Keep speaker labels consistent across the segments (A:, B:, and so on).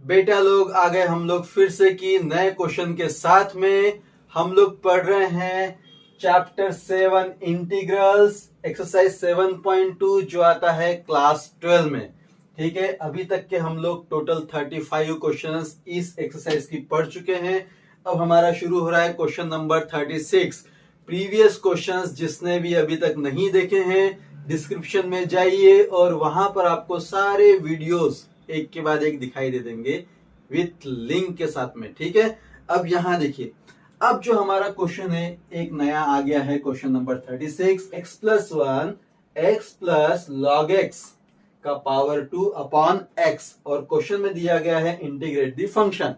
A: बेटा लोग आ गए हम लोग फिर से की नए क्वेश्चन के साथ में। हम लोग पढ़ रहे हैं चैप्टर 7 इंटीग्रल्स एक्सरसाइज 7.2 जो आता है क्लास 12 में। ठीक है, अभी तक के हम लोग टोटल 35 क्वेश्चंस इस एक्सरसाइज की पढ़ चुके हैं। अब हमारा शुरू हो रहा है क्वेश्चन नंबर 36। प्रीवियस क्वेश्चंस जिसने भी अभी तक नहीं देखे हैं डिस्क्रिप्शन में जाइए और वहां पर आपको सारे वीडियोस एक के बाद एक दिखाई दे देंगे विथ लिंक के साथ में। ठीक है, अब यहां देखिए, अब जो हमारा क्वेश्चन है एक नया आ गया है question number 36। x plus 1 x plus log x का पावर 2 अपॉन एक्स, और क्वेश्चन में दिया गया है इंटीग्रेट द फंक्शन।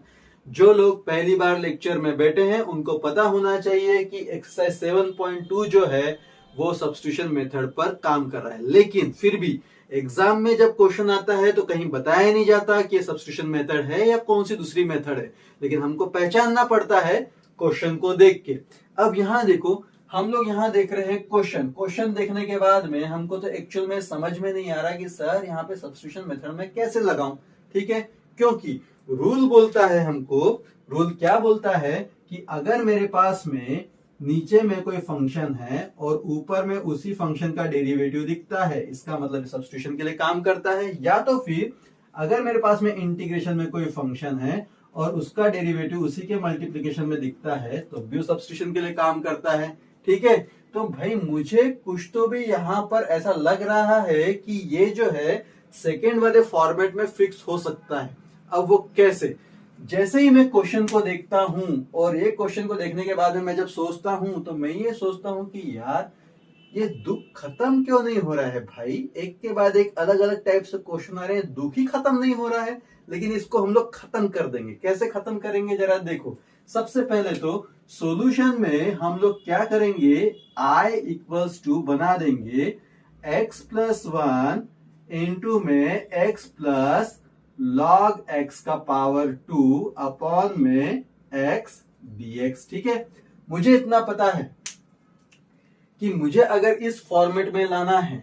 A: जो लोग पहली बार लेक्चर में बैठे हैं उनको पता होना चाहिए कि एक्सरसाइज 7.2 जो है वो सब्स्टिट्यूशन मेथड पर काम कर रहा है, लेकिन फिर भी एग्जाम में जब क्वेश्चन आता है तो कहीं बताया नहीं जाता कि सब्स्टिट्यूशन मेथड है या कौन सी दूसरी मेथड है, लेकिन हमको पहचानना पड़ता है क्वेश्चन को देख के। अब यहां देखो, हम लोग यहां देख रहे हैं क्वेश्चन देखने के बाद में हमको तो एक्चुअल में समझ में नहीं आ रहा कि सर यहाँ पे सब्स्टिट्यूशन मेथड में कैसे लगाऊं। ठीक है, क्योंकि रूल बोलता है हमको, रूल क्या बोलता है कि अगर मेरे पास में नीचे में कोई फंक्शन है और ऊपर में उसी फंक्शन का डेरिवेटिव दिखता है, इसका मतलब सब्स्टिट्यूशन के लिए काम करता है। या तो फिर अगर मेरे पास में इंटीग्रेशन में कोई फंक्शन है और उसका डेरिवेटिव उसी के मल्टीप्लिकेशन में दिखता है तो भी सब्स्टिट्यूशन के लिए काम करता है। ठीक है, तो भाई मुझे कुछ तो भी यहाँ पर ऐसा लग रहा है कि ये जो है सेकेंड वाले फॉर्मेट में फिक्स हो सकता है। अब वो कैसे? जैसे ही मैं क्वेश्चन को देखता हूं और ये क्वेश्चन को देखने के बाद में मैं जब सोचता हूं तो मैं ये सोचता हूं कि यार ये दुख खत्म क्यों नहीं हो रहा है भाई। एक के बाद एक अलग अलग टाइप से क्वेश्चन आ रहे हैं, दुख ही खत्म नहीं हो रहा है। लेकिन इसको हम लोग खत्म कर देंगे। कैसे खत्म करेंगे जरा देखो। सबसे पहले तो सॉल्यूशन में हम लोग क्या करेंगे, i इक्वल्स टू बना देंगे x प्लस 1 इंटू में x प्लस log x का पावर 2 अपॉन में x dx। ठीक है, मुझे इतना पता है कि मुझे अगर इस फॉर्मेट में लाना है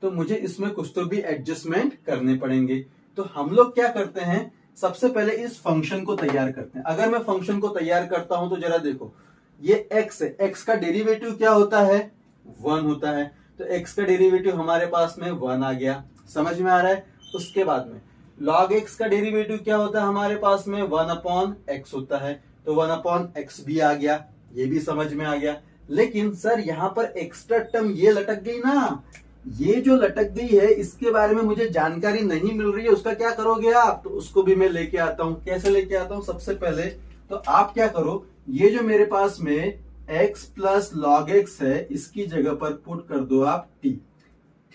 A: तो मुझे इसमें कुछ तो भी एडजस्टमेंट करने पड़ेंगे। तो हम लोग क्या करते हैं, सबसे पहले इस फंक्शन को तैयार करते हैं। अगर मैं फंक्शन को तैयार करता हूं तो जरा देखो, ये x है, x का डेरिवेटिव क्या होता है, 1 होता है। तो x का डेरिवेटिव हमारे पास में 1 आ गया, समझ में आ रहा है। उसके बाद में log x का डेरिवेटिव क्या होता है हमारे पास में, 1 अपॉन x होता है। तो 1 अपॉन x भी आ गया, ये भी समझ में आ गया। लेकिन सर यहाँ पर एक्स्ट्रा टर्म ये लटक गई ना, ये जो लटक गई है इसके बारे में मुझे जानकारी नहीं मिल रही है, उसका क्या करोगे आप? तो उसको भी मैं लेके आता हूं। कैसे लेके आता हूं? सबसे पहले तो आप क्या करो, ये जो मेरे पास में x प्लस लॉग एक्स है इसकी जगह पर पुट कर दो आप t।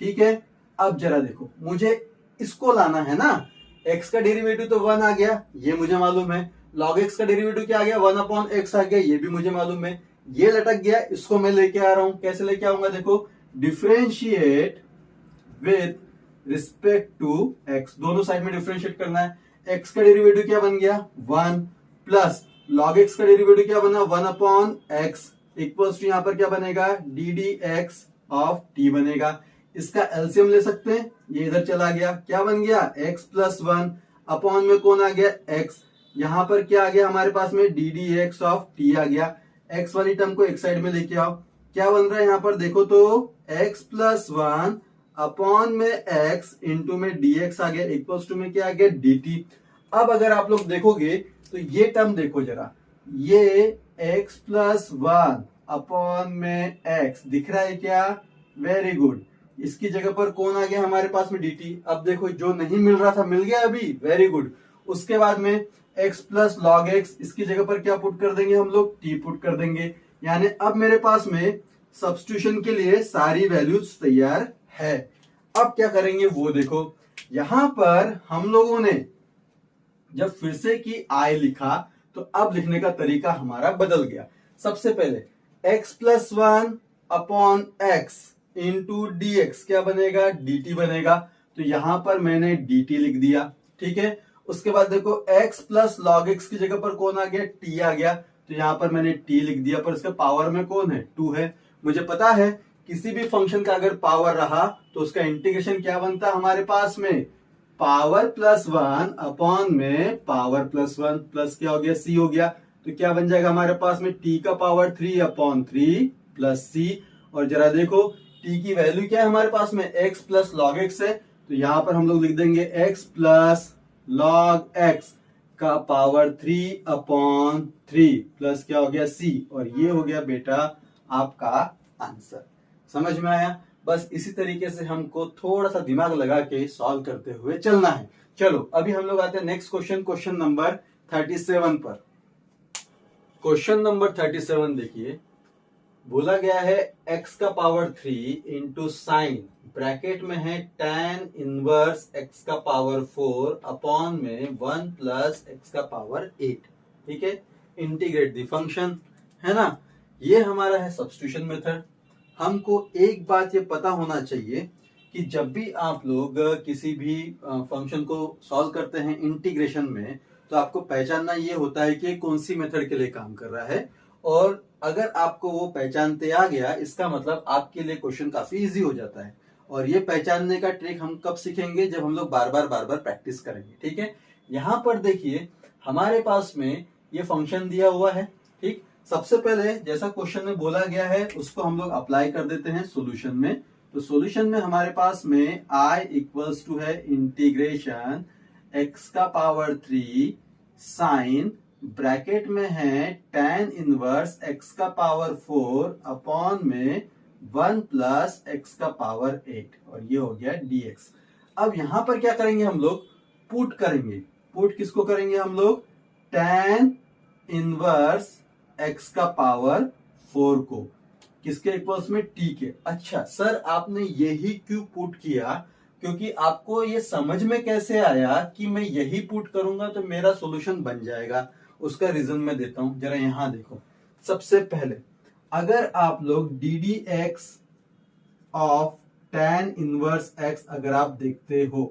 A: ठीक है, अब जरा देखो, मुझे इसको लाना है ना। x का डेरिवेटिव तो 1 आ गया, ये मुझे मालूम है। log x का डेरिवेटिव क्या आ गया, 1 अपॉन x आ गया, ये भी मुझे मालूम है। ये लटक गया, इसको मैं लेके आ रहा हूं। कैसे लेके आऊंगा देखो, differentiate with respect to x, दोनों साइड में डिफरेंशिएट करना है। x का डेरिवेटिव क्या बन गया, 1 प्लस log x का डेरिवेटिव क्या बना, 1 अपॉन x इक्वल्स टू यहां पर क्या बनेगा, D D x of t बनेगा। इसका एलसीएम ले सकते हैं, ये इधर चला गया, क्या बन गया, x प्लस 1 अपॉन में कौन आ गया, x। यहां पर क्या आ गया हमारे पास में, D D x of t आ गया। x वाली टर्म को एक साइड में लेके आओ, क्या बन रहा है यहां पर देखो तो, x प्लस 1 अपॉन में x इंटू में dx आ गया, इक्वल्स टू में क्या आ गया, dt। अब अगर आप लोग देखोगे तो ये टर्म देखो जरा, ये x प्लस 1 अपॉन में x दिख रहा है क्या, वेरी गुड। इसकी जगह पर कौन आ गया हमारे पास में, dt। अब देखो जो नहीं मिल रहा था मिल गया अभी, वेरी गुड। उसके बाद में x प्लस लॉग एक्स, इसकी जगह पर क्या पुट कर देंगे हम लोग, t पुट कर देंगे। यानी अब मेरे पास में सब्स्टिट्यूशन के लिए सारी वैल्यूज तैयार है। अब क्या करेंगे वो देखो, यहां पर हम लोगों ने जब फिर से की i लिखा तो अब लिखने का तरीका हमारा बदल गया। सबसे पहले x plus 1 upon x into D x क्या बनेगा, dt बनेगा। तो यहां पर मैंने dt लिख दिया। ठीक है, उसके बाद देखो x प्लस लॉग एक्स की जगह पर कौन आ गया, t आ गया। तो यहां पर मैंने t लिख दिया, पर इसके पावर में कौन है, 2 है। मुझे पता है किसी भी फंक्शन का अगर पावर रहा तो उसका इंटीग्रेशन क्या बनता है हमारे पास में, पावर प्लस वन अपॉन में पावर प्लस वन प्लस क्या हो गया सी हो गया। तो क्या बन जाएगा हमारे पास में टी का पावर 3 अपॉन 3 प्लस सी। और जरा देखो टी की वैल्यू क्या है हमारे पास में x प्लस लॉग एक्स है, तो यहां पर हम लोग लिख देंगे x प्लस लॉग एक्स का पावर 3 अपॉन 3 प्लस क्या हो गया c। और ये हो गया बेटा आपका आंसर। समझ में आया? बस इसी तरीके से हमको थोड़ा सा दिमाग लगा के सॉल्व करते हुए चलना है। चलो अभी हम लोग आते हैं नेक्स्ट क्वेश्चन, क्वेश्चन नंबर 37 पर। क्वेश्चन नंबर 37 देखिए, बोला गया है x का पावर 3 इंटू साइन ब्रैकेट में है tan इनवर्स x का पावर 4 अपॉन में 1 प्लस x का पावर 8। ठीक है, इंटीग्रेट द फंक्शन, है ना। ये हमारा है सब्स्टिट्यूशन मेथड। हमको एक बात ये पता होना चाहिए कि जब भी आप लोग किसी भी फंक्शन को सॉल्व करते हैं इंटीग्रेशन में, तो आपको पहचानना ये होता है कि कौन सी मेथड के लिए काम कर रहा है। और अगर आपको वो पहचानते आ गया, इसका मतलब आपके लिए क्वेश्चन काफी इजी हो जाता है। और ये पहचानने का ट्रिक हम कब सीखेंगे? जब हम लोग बार बार प्रैक्टिस करेंगे। ठीक है, यहाँ पर देखिए हमारे पास में ये फंक्शन दिया हुआ है। ठीक, सबसे पहले जैसा क्वेश्चन में बोला गया है उसको हम लोग अप्लाई कर देते हैं सॉल्यूशन में। तो सॉल्यूशन में हमारे पास में i इक्वल्स टू है इंटीग्रेशन x का पावर 3 साइन ब्रैकेट में है tan इनवर्स x का पावर 4 अपॉन में 1 प्लस x का पावर 8 और ये हो गया dx। अब यहां पर क्या करेंगे हम लोग? पुट करेंगे। पुट किसको करेंगे हम लोग? tan इनवर्स x का पावर 4 को किसके इक्वल्स में? t के। अच्छा सर आपने यही क्यों पुट किया? क्योंकि आपको ये समझ में कैसे आया कि मैं यही पुट करूंगा तो मेरा सॉल्यूशन बन जाएगा? उसका रीजन मैं देता हूं, जरा यहां देखो। सबसे पहले अगर आप लोग D D x of tan inverse x अगर आप देखते हो,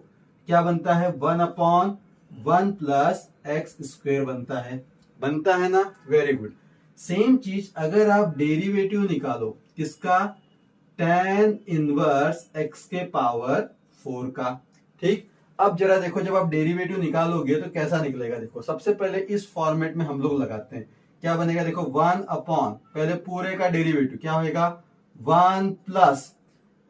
A: क्या बनता है? 1 अपॉन 1 प्लस एक्स स्क्वेयर बनता है ना। Very good. सेम चीज अगर आप डेरिवेटिव निकालो किसका? tan इनवर्स x के पावर 4 का। ठीक, अब जरा देखो जब आप डेरिवेटिव निकालोगे तो कैसा निकलेगा। देखो सबसे पहले इस फॉर्मेट में हम लोग लगाते हैं, क्या बनेगा? देखो 1 अपॉन पहले पूरे का डेरिवेटिव क्या होगा? 1 प्लस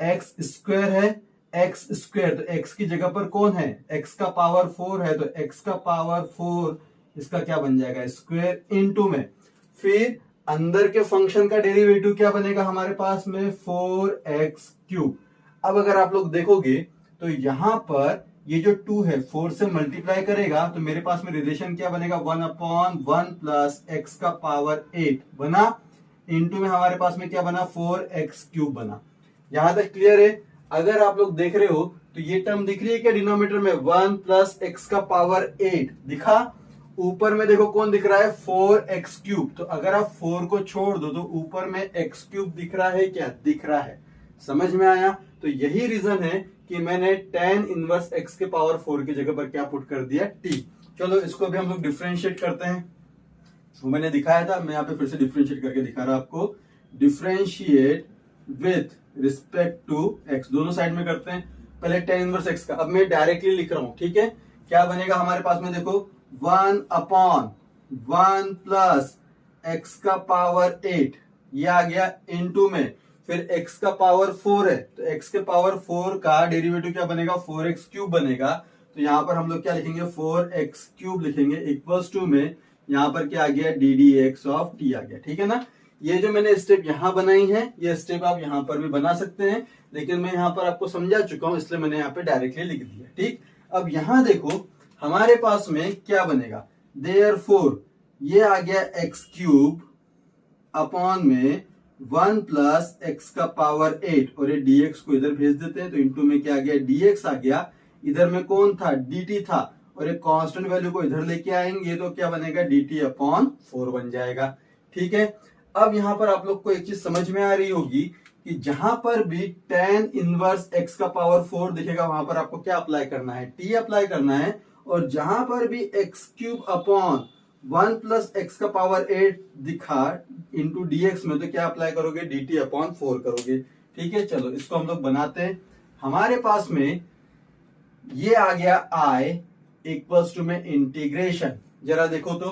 A: एक्स स्क्वायर है, एक्स स्क्वायर तो एक्स की जगह पर कौन है? एक्स का पावर 4 है, तो एक्स का पावर 4 इसका क्या बन जाएगा? स्क्वायर इनटू में फिर अंदर के फंक्शन का डेरिवेटिव क्या बनेगा हमारे पास में? 4x cube. अब अगर आप लोग देखोगे तो यहां पर ये जो 2 है 4 से मल्टीप्लाई करेगा तो मेरे पास में रिलेशन क्या बनेगा? 1 अपॉन 1 प्लस एक्स का पावर 8 बना, इनटू में हमारे पास में क्या बना? 4x क्यूब बना। यहां तक क्लियर है? अगर आप लोग देख रहे हो तो ये टर्म दिख रही है क्या डिनोमिनेटर में? 1 प्लस एक्स का पावर 8 दिखा। ऊपर में देखो कौन दिख रहा है? 4x cube. तो अगर आप 4 को छोड़ दो तो ऊपर में x क्यूब दिख रहा है क्या? दिख रहा है। समझ में आया? तो यही रीजन है कि मैंने tan इनवर्स x के पावर 4 की जगह पर क्या पुट कर दिया? t। चलो इसको भी हम लोग डिफरेंशिएट करते हैं। वो मैंने दिखाया था, मैं यहाँ पे फिर से डिफरेंशिएट करके दिखा रहा हूं आपको। Differentiate with respect to x, दोनों साइड में करते हैं। पहले tan इनवर्स x का, अब मैं डायरेक्टली लिख रहा हूं। ठीक है, क्या बनेगा हमारे पास में? देखो 1 अपॉन 1 प्लस एक्स का पावर 8 ये आ गया इनटू में, फिर x का पावर 4 है तो x के पावर 4 का डेरिवेटिव क्या बनेगा? 4x क्यूब बनेगा। तो यहां पर हम लोग क्या लिखेंगे? 4x क्यूब लिखेंगे इक्वल्स टू में यहां पर क्या आ गया? D D x of t आ गया। ठीक है ना। ये जो मैंने स्टेप यहां बनाई है ये स्टेप आप यहां पर भी बना सकते हैं, लेकिन मैं यहां पर आपको समझा चुका हूं इसलिए मैंने यहाँ पे डायरेक्टली लिख दिया। ठीक, अब यहां देखो हमारे पास में क्या बनेगा? देयरफॉर ये आ गया x क्यूब अपॉन में 1 प्लस एक्स का पावर 8 और ये dx को इधर भेज देते हैं तो इनटू में क्या आ गया? dx आ गया। इधर में कौन था? dt था और एक कांस्टेंट वैल्यू को इधर लेके आएंगे तो क्या बनेगा? dt अपॉन 4 बन जाएगा। ठीक है, अब यहां पर आप लोग को एक चीज समझ में आ रही होगी कि जहां पर भी tan इनवर्स x का पावर 4 दिखेगा वहां पर आपको क्या अप्लाई करना है? t अप्लाई करना है। और जहां पर भी x cube upon 1 plus x का पावर 8 दिखा इंटू dx में तो क्या अप्लाई करोगे? dt अपॉन 4 करोगे। ठीक है, चलो इसको हम लोग बनाते हैं। हमारे पास में ये आ गया I इक्वल्स टू में इंटीग्रेशन। जरा देखो तो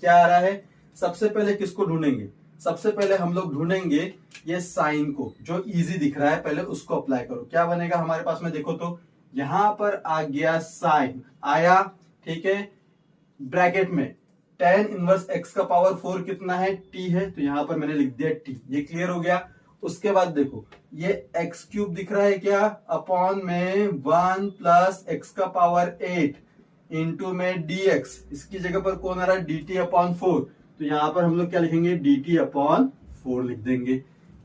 A: क्या आ रहा है। सबसे पहले किसको ढूंढेंगे, सबसे पहले हम लोग ढूंढेंगे ये साइन को, जो इजी दिख रहा है, पहले उसको अप्लाई करो। क्या बनेगा हमारे पास में, देखो तो यहां पर आ गया साइन आया, ठीक है। ब्रैकेट में tan इनवर्स x का पावर 4 कितना है, t है, तो यहां पर मैंने लिख दिया t। ये क्लियर हो गया। उसके बाद देखो ये x क्यूब दिख रहा है क्या, अपॉन में 1 प्लस एक्स का पावर 8 इंटू में dx, इसकी जगह पर कौन आ रहा है, dt अपॉन 4, तो यहां पर हम लोग क्या लिखेंगे, dt अपॉन 4 लिख देंगे।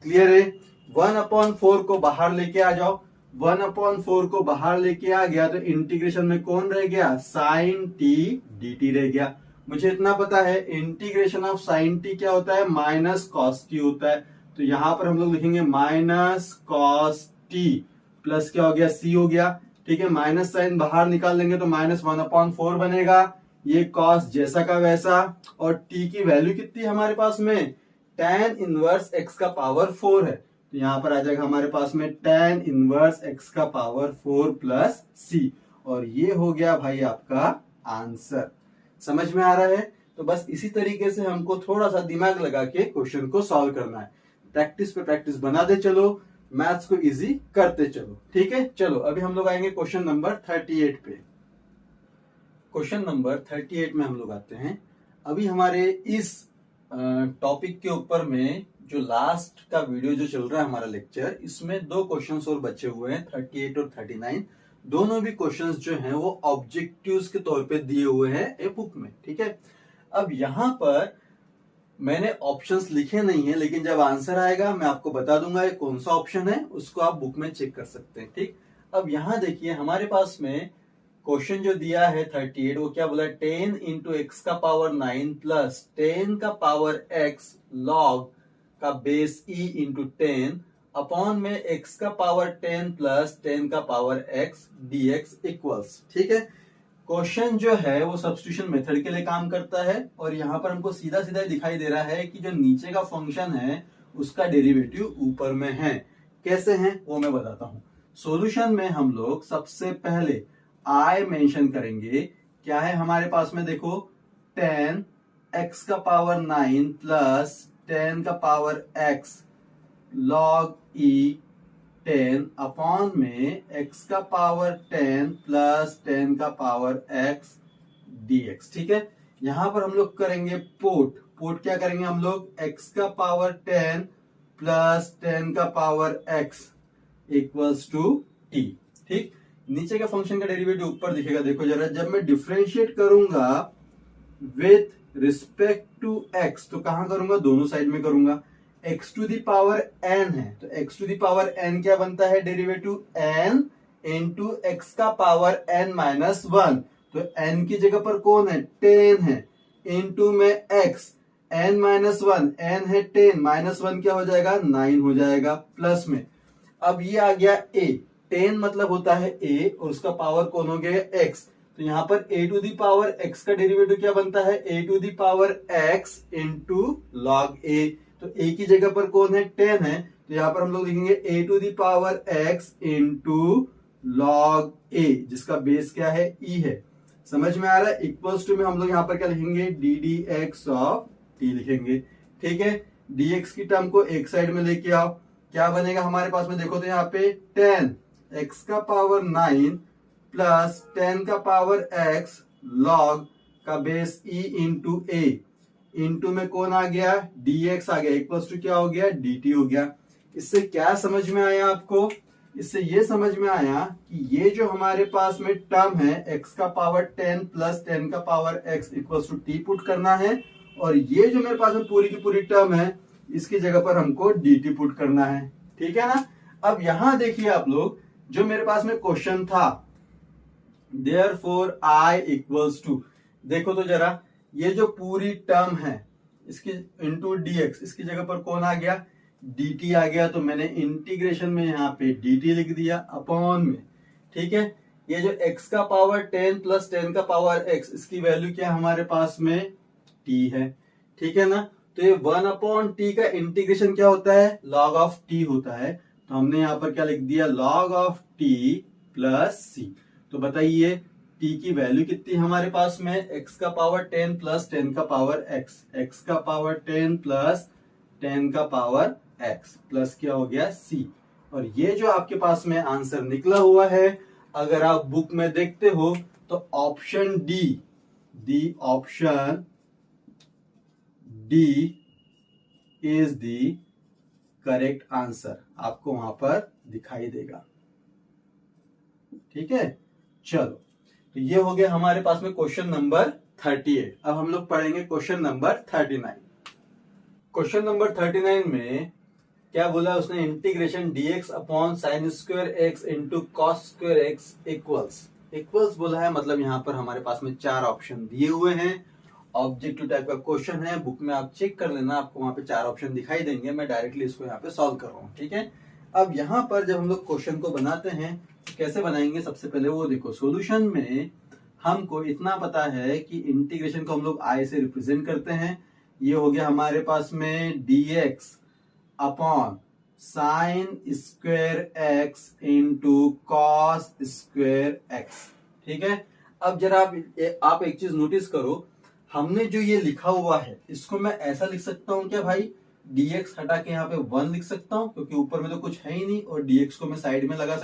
A: क्लियर है। 1 अपॉन 4 को बाहर लेके आ जाओ, 1 अपॉन 4 को बाहर लेके आ गया तो इंटीग्रेशन में कौन रह गया, साइन टी dt रह गया। मुझे इतना पता है इंटीग्रेशन ऑफ साइन टी क्या होता है, माइनस कॉस टी होता है, तो यहां पर हम लोग लिखेंगे माइनस कॉस टी प्लस क्या हो गया, सी हो गया, ठीक है। माइनस साइन बाहर निकाल लेंगे तो माइनस 1 अपॉन 4 बनेगा, ये कॉस जैसा का वैसा, और टी की वैल्यू कितनी हमारे पास में, tan इनवर्स x का पावर 4 है, तो यहां पर आ जाएगा हमारे पास में tan इनवर्स x का पावर 4 प्लस सी, और ये हो गया भाई आपका आंसर। समझ में आ रहा है। तो बस इसी तरीके से हमको थोड़ा सा दिमाग लगा के क्वेश्चन को सॉल्व करना है। प्रैक्टिस पे प्रैक्टिस बनाते चलो, मैथ्स को इजी करते चलो, ठीक है। चलो अभी हम लोग आएंगे क्वेश्चन नंबर 38 पे। क्वेश्चन नंबर 38 में हम लोग आते हैं। अभी हमारे इस टॉपिक के ऊपर में जो लास्ट का वीडियो जो चल रहा है हमारा लेक्चर, इसमें 2 क्वेश्चंस और बचे हुए हैं, 38 और 39। दोनों भी क्वेश्चंस जो हैं वो ऑब्जेक्टिव्स के तौर पे दिए हुए हैं ए बुक में, ठीक है। अब यहां पर मैंने ऑप्शंस लिखे नहीं है, लेकिन जब आंसर आएगा मैं आपको बता दूंगा ये कौन सा ऑप्शन है, उसको आप बुक में चेक कर सकते हैं, ठीक। अब यहां देखिए हमारे पास में क्वेश्चन जो दिया है 38, वो क्या बोला, 10 इंटू एक्स का पावर 9 प्लस 10 का पावर x लॉग का बेस e इंटू 10 अपॉन में x का पावर 10 प्लस 10 का पावर x dx इक्वल्स, ठीक है। क्वेश्चन जो है वो सब्स्टिट्यूशन मेथड के लिए काम करता है, और यहां पर हमको सीधा सीधा दिखाई दे रहा है कि जो नीचे का फंक्शन है उसका डेरिवेटिव ऊपर में है। कैसे है वो मैं बताता हूं। सॉल्यूशन में हम लोग सबसे पहले I मेंशन करेंगे। क्या है हमारे पास में, देखो 10 x का पावर 9 प्लस 10 का power x log e 10 upon में x का पावर 10 प्लस 10 का पावर x dx, ठीक है। यहां पर हम लोग करेंगे पोट क्या करेंगे हम लोग, x का पावर 10 प्लस 10 का power x equals to t, ठीक। नीचे के फंक्शन का डेरिवेटिव ऊपर दिखेगा, देखो जरा, जब मैं डिफरेंशिएट करूंगा विथ रिस्पेक्ट टू x, तो कहां करूंगा, दोनों साइड में करूंगा। x to the power n है, तो x to the power n क्या बनता है, डेरिवेटिव n इंटू x का पावर n माइनस 1, तो n की जगह पर कौन है, 10 है, इंटू में x n माइनस 1, n है 10 माइनस 1 क्या हो जाएगा, 9 हो जाएगा, प्लस में। अब ये आ गया a, 10 मतलब होता है a और उसका पावर कौन हो गया x, तो यहां पर a to the power x का डेरिवेटिव क्या बनता है, a to the power x into log a, तो a की जगह पर कौन है, 10 है, तो यहां पर हम लोग लिखेंगे a to the power x into log a, जिसका बेस क्या है, e है। समझ में आ रहा है। इक्वल्स टू में हम लोग यहां पर क्या लिखेंगे, D D x of t लिखेंगे, ठीक है। dx की टर्म को एक साइड में लेके आओ, क्या बनेगा हमारे पास में, देखो तो यहाँ पे 10 x का पावर 9 प्लस 10 का पावर x लॉग का base e into a, into में कौन आ गया, dx आ गया, इक्वल्स टू क्या हो गया, dt हो गया। इससे क्या समझ में आया आपको, इससे ये समझ में आया कि ये जो हमारे पास में टर्म है x का पावर 10 प्लस 10 का power x equals to t put करना है, और ये जो मेरे पास में पूरी की पूरी टर्म है इसकी जगह पर हमको dt पुट करना है, ठीक है ना। अब यहां देखिए आप लोग, जो मेरे पास में क्वेश्चन था देयरफॉर I इक्वल्स टू, देखो तो जरा, ये जो पूरी टर्म है इसकी इंटू dx, इसकी जगह पर कौन आ गया, dt आ गया, तो मैंने इंटीग्रेशन में यहाँ पे dt लिख दिया अपॉन में, ठीक है। ये जो x का पावर 10 प्लस 10 का पावर x, इसकी वैल्यू क्या है हमारे पास में, t है, ठीक है ना। तो ये 1 अपॉन t का इंटीग्रेशन क्या होता है, log ऑफ t होता है, तो हमने यहाँ पर क्या लिख दिया, log of t plus c। तो बताइए t की वैल्यू कितनी है हमारे पास में, x का पावर 10 प्लस 10 का पावर x, x का पावर 10 प्लस 10 का पावर x प्लस क्या हो गया c। और ये जो आपके पास में आंसर निकला हुआ है, अगर आप बुक में देखते हो तो option D option D is the correct answer आपको वहां पर दिखाई देगा। ठीक है, चलो तो ये हो गया हमारे पास में क्वेश्चन नंबर 38। अब हम लोग पढ़ेंगे क्वेश्चन नंबर 39। क्वेश्चन नंबर 39 में क्या बोला उसने, integration dx upon sine square x into cos square x equals बोला है, मतलब यहाँ पर हमारे पास में 4 ऑप्शन दिए हुए हैं। ऑब्जेक्टिव टाइप का क्वेश्चन है, बुक में आप चेक कर लेना, आपको वहां पे 4 ऑप्शन दिखाई देंगे। मैं डायरेक्टली इसको यहाँ पे सॉल्व कर रहा हूँ। ठीक है, अब यहाँ पर जब हम लोग क्वेश्चन को बनाते हैं तो कैसे बनाएंगे, सबसे पहले वो देखो, सॉल्यूशन में हमको इतना पता है कि इंटीग्रेशन को हम लोग i से रिप्रेजेंट करते हैं। ये हो गया हमारे पास में dx upon sine square x into cos square x. ठीक है, अब जरा आप एक चीज नोटिस करो, हमने जो ये लिखा हुआ है इसको मैं ऐसा लिख सकता हूं क्या भाई, dx हटा के यहाँ पे 1 लिख सकता हूं, क्योंकि ऊपर में तो कुछ है ही नहीं, और dx को मैं साइड में लगा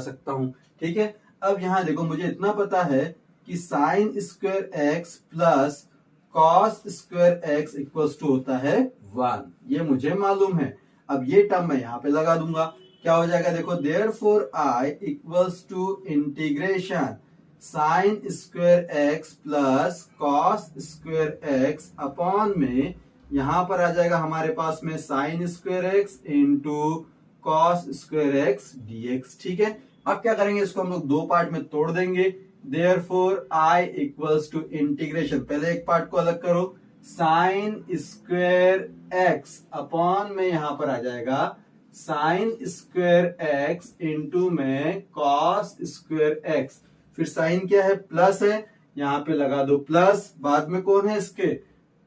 A: सकता हूं। ठीक है, अब यहाँ देखो, मुझे इतना पता है कि sine square x plus cos square x equals to होता है 1, ये मुझे मालूम है। अब ये टर्म मैं यहाँ पे लगा दूंगा, क्या हो जाएगा देखो, therefore i equals to integration sine square x plus cos square x upon में यहां पर आ जाएगा हमारे पास में sine square x into cos square x dx। ठीक है, अब क्या करेंगे, इसको हम लोग 2 पार्ट में तोड़ देंगे। Therefore i equals to integration, पहले एक पार्ट को अलग करो, साइन स्क्वायर एक्स अपॉन में यहां पर आ जाएगा साइन स्क्वायर एक्स इंटू में कॉस स्क्वायर एक्स, फिर साइन क्या है, प्लस है, यहां पे लगा दो प्लस, बाद में कौन है इसके,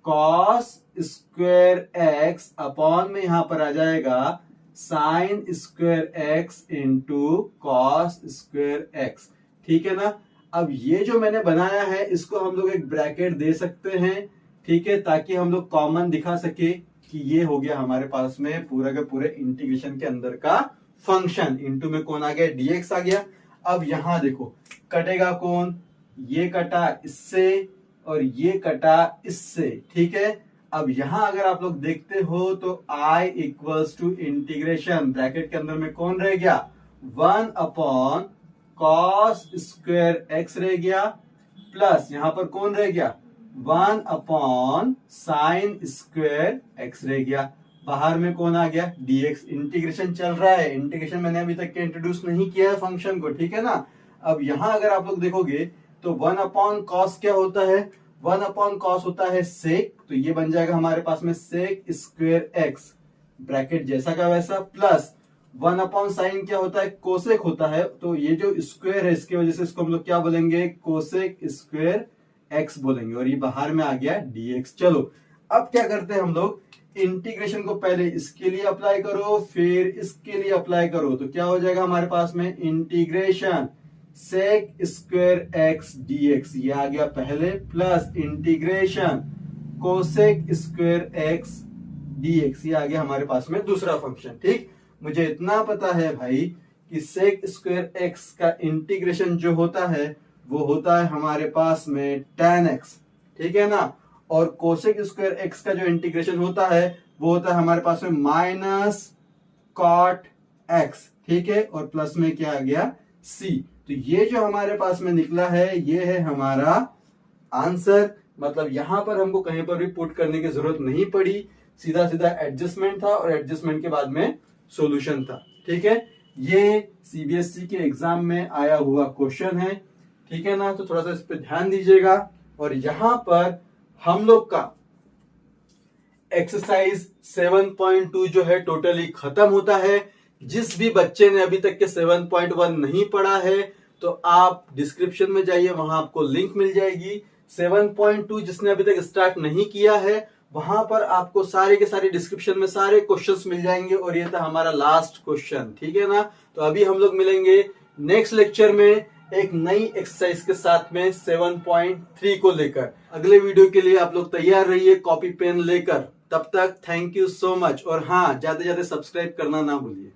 A: कॉस स्क्वायर एक्स अपॉन में यहां पर आ जाएगा sign square x into cos square x. ठीक है ना, अब ये जो मैंने बनाया है इसको हम लोग एक ब्रैकेट दे सकते हैं। ठीक है, ताकि हम लोग कॉमन दिखा सके कि ये हो गया हमारे पास में पूरा के पूरे इंटीग्रेशन के अंदर का फंक्शन। इंटू में कौन आ गया, dx आ गया। अब यहां देखो, कटेगा कौन, ये कटा इससे और ये कटा इससे। ठीक है, अब यहां अगर आप लोग देखते हो तो i equals to integration, bracket के अंदर में कौन रह गया, 1 अपॉन कॉस स्क्वायर एक्स रह गया, प्लस यहां पर कौन रह गया, 1 अपॉन साइन स्क्वायर एक्स रह गया, बाहर में कौन आ गया, dx। इंटीग्रेशन चल रहा है, इंटीग्रेशन मैंने अभी तक इंट्रोड्यूस नहीं किया है फंक्शन को। ठीक है ना, अब यहां अगर आप लोग देखोगे तो 1 अपॉन कॉस क्या होता है, 1 अपॉन कॉस होता है सेक, तो ये बन जाएगा हमारे पास में सेक स्क्वायर एक्स, ब्रैकेट जैसा का वैसा, प्लस 1 अपॉन साइन क्या होता है, कोसेक होता है, तो ये जो स्क्वायर है इसकी वजह से इसको हम लोग क्या बोलेंगे, कोसेक स्क्वायर एक्स बोलेंगे, और ये बाहर में आ गया dx। चलो अब क्या करते हैं हम लोग, इंटीग्रेशन को पहले इसके लिए अप्लाई करो फिर इसके लिए अप्लाई करो, तो क्या हो जाएगा हमारे पास में, integration sec square x dx, ये आ गया पहले, plus integration cosec square x dx, ये आ गया हमारे पास में दूसरा फंक्शन। ठीक, मुझे इतना पता है भाई कि सेक स्क्वायर एक्स का इंटीग्रेशन जो होता है वो होता है हमारे पास में tan x। ठीक है ना, और कोसेक स्क्वायर एक्स का जो इंटीग्रेशन होता है वो होता है हमारे पास में माइनस कॉट एक्स। ठीक है, और प्लस में क्या आ गया, c। तो ये जो हमारे पास में निकला है ये है हमारा आंसर, मतलब यहां पर हमको कहीं पर भी पुट करने की जरूरत नहीं पड़ी, सीधा सीधा एडजस्टमेंट था और एडजस्टमेंट के बाद में सॉल्यूशन था। ठीक है, ये सीबीएसई के एग्जाम में आया हुआ क्वेश्चन है। ठीक है ना, तो थोड़ा सा इस पर ध्यान दीजिएगा। और यहां पर हम लोग का एक्सरसाइज 7.2 जो है टोटली खत्म होता है। जिस भी बच्चे ने अभी तक के 7.1 नहीं पढ़ा है तो आप डिस्क्रिप्शन में जाइए, वहां आपको लिंक मिल जाएगी। 7.2 जिसने अभी तक स्टार्ट नहीं किया है वहां पर आपको सारे के सारे डिस्क्रिप्शन में सारे क्वेश्चंस मिल जाएंगे, और ये था हमारा लास्ट क्वेश्चन। ठीक है ना, तो अभी हम लोग मिलेंगे नेक्स्ट लेक्चर में एक नई एक्सरसाइज के साथ में 7.3 को लेकर। अगले वीडियो के लिए आप लोग तैयार रहिए कॉपी पेन लेकर। तब तक थैंक यू सो मच, और हाँ, ज्यादा ज्यादा सब्सक्राइब करना ना भूलिए।